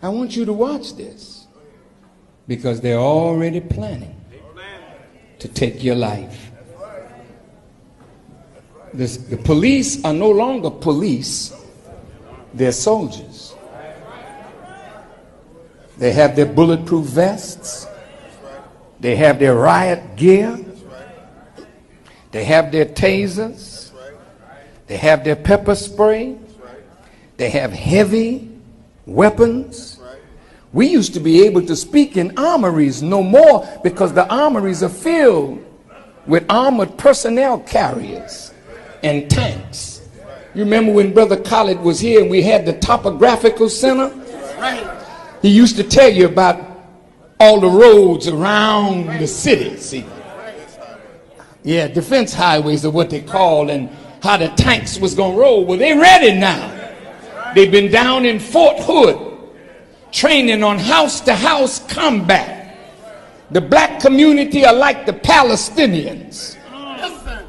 I want you to watch this, because they're already planning to take your life. The police are no longer police, they're soldiers. They have their bulletproof vests, they have their riot gear, they have their tasers, they have their pepper spray, they have heavy weapons. We used to be able to speak in armories, no more, because the armories are filled with armored personnel carriers and tanks. You remember when Brother Khalid was here and we had the topographical center? He used to tell you about all the roads around the city. See? Yeah, defense highways are what they call, and how the tanks was going to roll. Well, they're ready now. They've been down in Fort Hood training on house-to-house combat. The black community are like the Palestinians.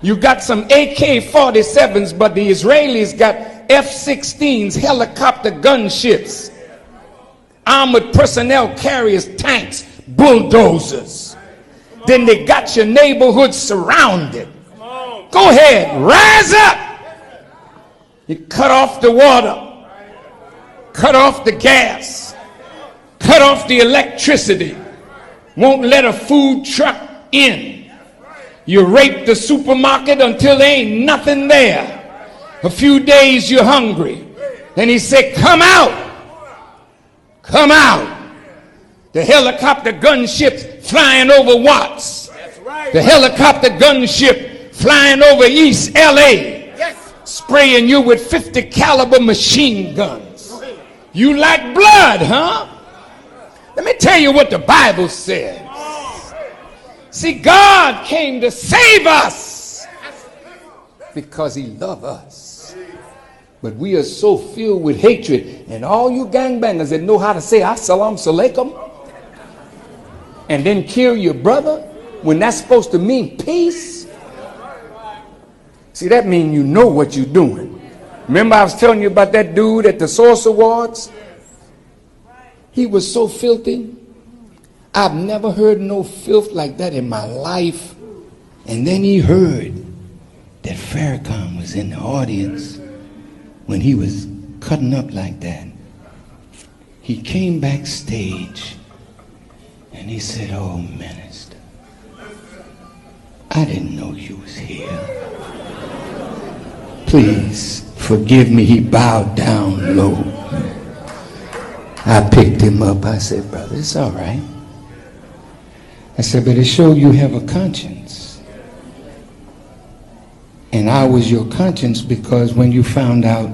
You got some AK-47s, but the Israelis got F-16s, helicopter gunships, armored personnel carriers, tanks, bulldozers. Then they got your neighborhood surrounded. Go ahead, rise up. You cut off the water, cut off the gas, cut off the electricity, won't let a food truck in. You rape the supermarket until there ain't nothing there. A few days you're hungry. Then he said, come out. Come out. The helicopter gunships flying over Watts. The helicopter gunship flying over East LA. Spraying you with 50 caliber machine guns. You like blood, huh? Let me tell you what the Bible says. See, God came to save us because he loved us. But we are so filled with hatred. And all you gangbangers that know how to say Assalamu alaikum and then kill your brother when that's supposed to mean peace. See, that means you know what you're doing. Remember I was telling you about that dude at the Source Awards? He was so filthy. I've never heard no filth like that in my life. And then he heard that Farrakhan was in the audience when he was cutting up like that. He came backstage and he said, oh, minister, I didn't know you was here. Please forgive me. He bowed down low. I picked him up. I said, brother, it's all right. I said, but it showed you have a conscience. And I was your conscience because when you found out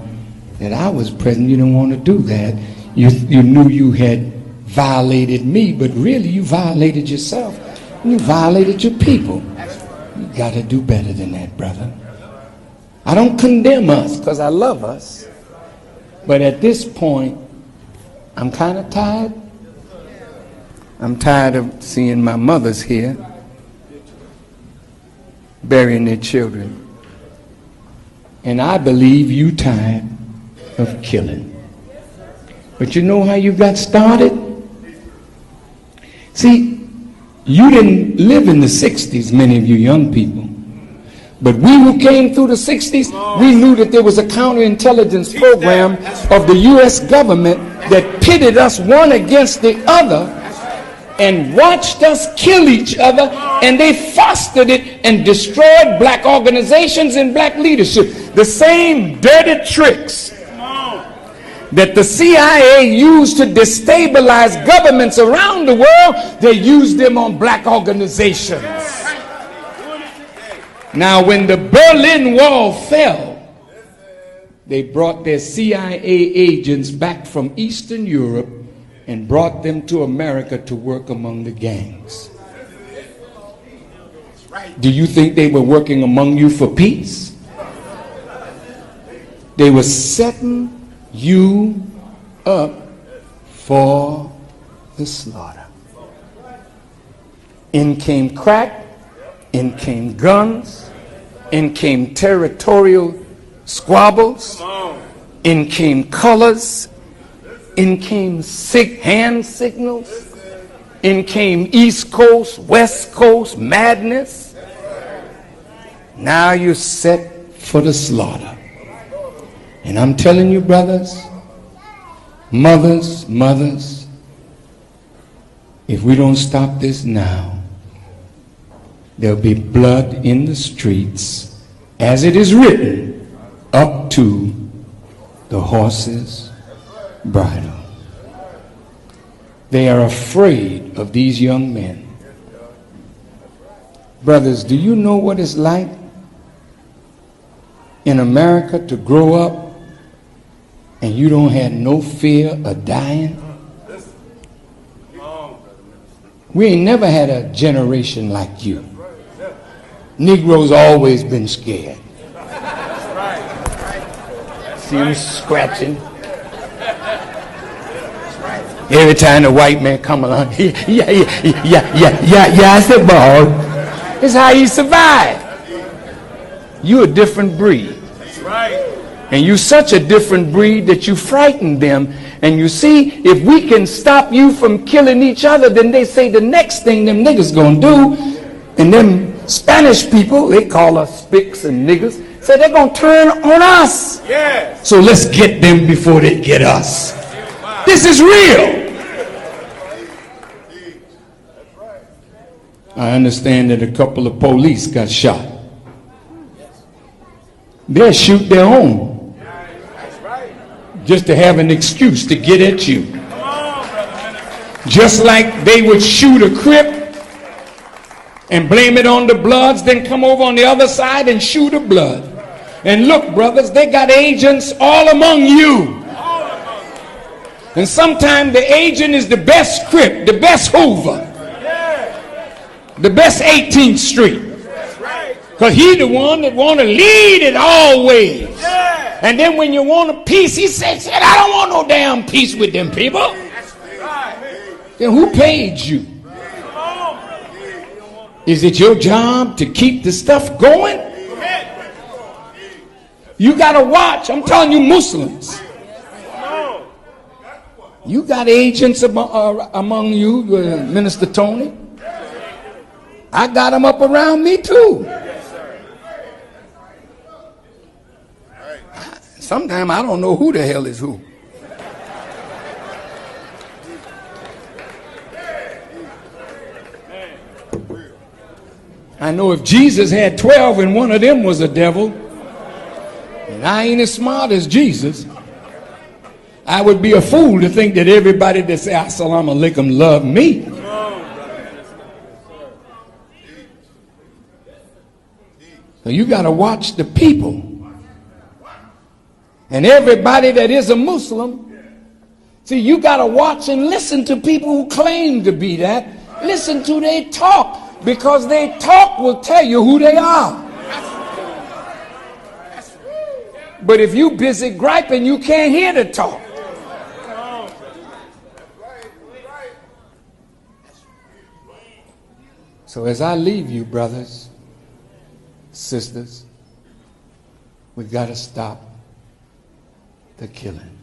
that I was present, you didn't want to do that. You knew you had violated me, but really you violated yourself. You violated your people. You got to do better than that, brother. I don't condemn us because I love us. But at this point, I'm kind of tired. I'm tired of seeing my mothers here burying their children. And I believe you tired of killing. But you know how you got started? See, you didn't live in the 60s, many of you young people. But we who came through the 60s, we knew that there was a counterintelligence program of the U.S. government that pitted us one against the other and watched us kill each other, and they fostered it and destroyed black organizations and black leadership. The same dirty tricks that the CIA used to destabilize governments around the world, they used them on black organizations. Now, when the Berlin Wall fell, they brought their CIA agents back from Eastern Europe and brought them to America to work among the gangs. Do you think they were working among you for peace? They were setting you up for the slaughter. In came crack, in came guns, in came territorial squabbles, in came colors, In came hand signals. In came East Coast, West Coast madness. Now you're set for the slaughter. And I'm telling you, brothers, mothers, if we don't stop this now, there'll be blood in the streets, as it is written, up to the horse's bridle. They are afraid of these young men. Brothers, do you know what it's like in America to grow up and you don't have no fear of dying? We ain't never had a generation like you. Negroes always been scared. See them scratching. Every time the white man come along, yeah, I said, boy, it's how you survive. You a different breed. And you such a different breed that you frighten them. And you see, if we can stop you from killing each other, then they say the next thing them niggas gonna do, and them Spanish people, they call us spicks and niggas, say they're gonna turn on us. Yes. So let's get them before they get us. This is real. I understand that a couple of police got shot. They'll shoot their own just to have an excuse to get at you. Just like they would shoot a Crip and blame it on the Bloods, then come over on the other side and shoot a Blood. And look, brothers, they got agents all among you. And sometimes the agent is the best Crip, the best Hoover, the best 18th Street. Because he the one that want to lead it always. And then when you want a peace, he says, I don't want no damn peace with them people. Then who paid you? Is it your job to keep the stuff going? You got to watch. I'm telling you, Muslims. You got agents among you, Minister Tony. I got them up around me too. Sometimes I don't know who the hell is who. I know if Jesus had 12 and one of them was a devil, and I ain't as smart as Jesus, I would be a fool to think that everybody that say Assalamu alaikum love me. So you got to watch the people. And everybody that is a Muslim, see, you got to watch and listen to people who claim to be that. Listen to their talk, because their talk will tell you who they are. But if you busy griping, you can't hear the talk. So as I leave you, brothers, sisters, we got to stop the killing.